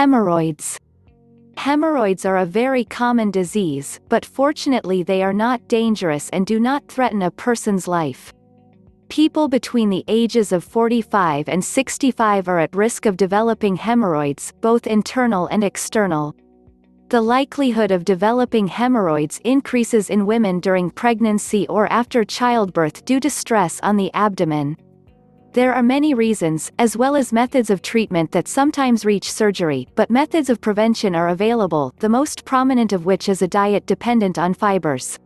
Hemorrhoids. Hemorrhoids are a very common disease, but fortunately they are not dangerous and do not threaten a person's life. People between the ages of 45 and 65 are at risk of developing hemorrhoids, both internal and external. The likelihood of developing hemorrhoids increases in women during pregnancy or after childbirth due to stress on the abdomen. There are many reasons, as well as methods of treatment that sometimes reach surgery, but methods of prevention are available, the most prominent of which is a diet dependent on fibers.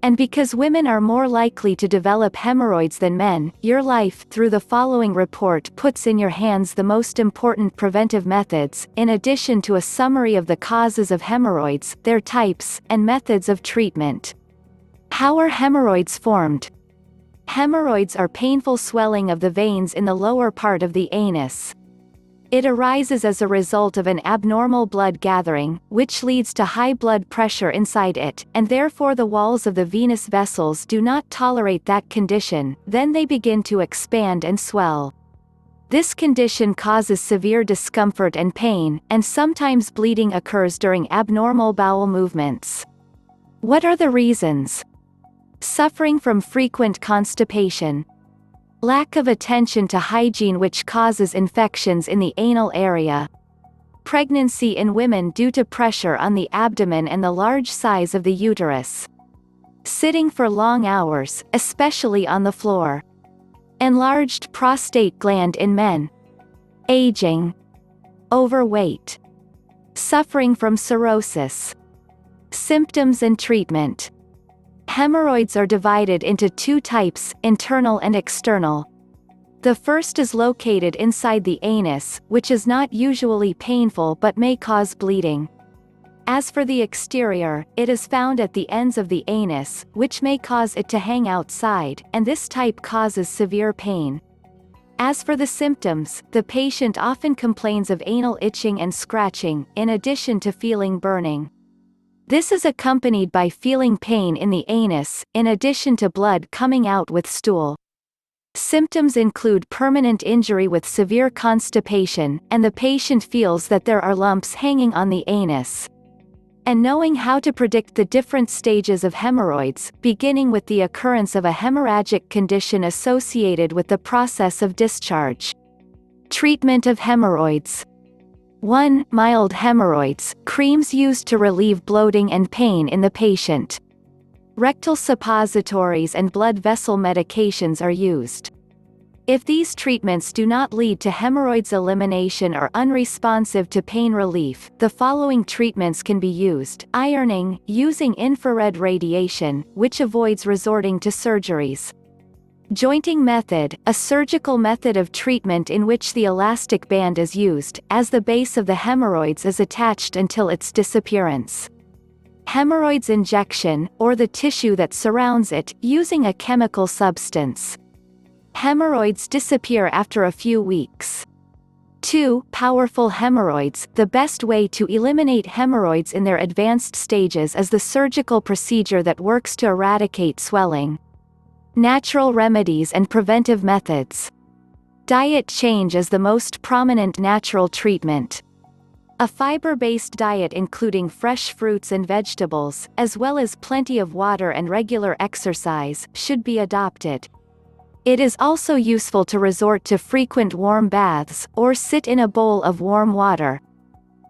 And because women are more likely to develop hemorrhoids than men, Your Life, through the following report, puts in your hands the most important preventive methods, in addition to a summary of the causes of hemorrhoids, their types, and methods of treatment. How are hemorrhoids formed? Hemorrhoids are painful swelling of the veins in the lower part of the anus. It arises as a result of an abnormal blood gathering, which leads to high blood pressure inside it, and therefore the walls of the venous vessels do not tolerate that condition, then they begin to expand and swell. This condition causes severe discomfort and pain, and sometimes bleeding occurs during abnormal bowel movements. What are the reasons? Suffering from frequent constipation. Lack of attention to hygiene which causes infections in the anal area. Pregnancy in women due to pressure on the abdomen and the large size of the uterus. Sitting for long hours, especially on the floor. Enlarged prostate gland in men. Aging. Overweight. Suffering from cirrhosis. Symptoms and treatment. Hemorrhoids are divided into two types, internal and external. The first is located inside the anus, which is not usually painful but may cause bleeding. As for the exterior, it is found at the ends of the anus, which may cause it to hang outside, and this type causes severe pain. As for the symptoms, the patient often complains of anal itching and scratching, in addition to feeling burning. This is accompanied by feeling pain in the anus, in addition to blood coming out with stool. Symptoms include permanent injury with severe constipation, and the patient feels that there are lumps hanging on the anus. And knowing how to predict the different stages of hemorrhoids, beginning with the occurrence of a hemorrhagic condition associated with the process of discharge. Treatment of hemorrhoids. 1. Mild hemorrhoids, creams used to relieve bloating and pain in the patient. Rectal suppositories and blood vessel medications are used. If these treatments do not lead to hemorrhoids elimination or unresponsive to pain relief, the following treatments can be used: ironing, using infrared radiation, which avoids resorting to surgeries. Jointing method, a surgical method of treatment in which the elastic band is used, as the base of the hemorrhoids is attached until its disappearance. Hemorrhoids injection, or the tissue that surrounds it, using a chemical substance. Hemorrhoids disappear after a few weeks. 2. Powerful hemorrhoids, the best way to eliminate hemorrhoids in their advanced stages is the surgical procedure that works to eradicate swelling. Natural remedies and preventive methods. Diet change is the most prominent natural treatment. A fiber-based diet including fresh fruits and vegetables, as well as plenty of water and regular exercise, should be adopted. It is also useful to resort to frequent warm baths, or sit in a bowl of warm water.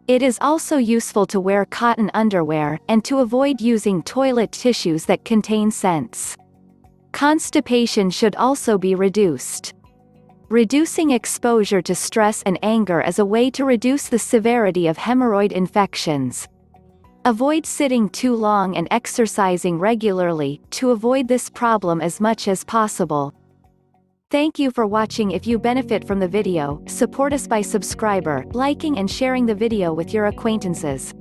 It is also useful to wear cotton underwear, and to avoid using toilet tissues that contain scents. Constipation should also be reduced. Reducing exposure to stress and anger is a way to reduce the severity of hemorrhoid infections. Avoid sitting too long and exercising regularly, to avoid this problem as much as possible. Thank you for watching. If you benefit from the video, support us by subscribing, liking and sharing the video with your acquaintances.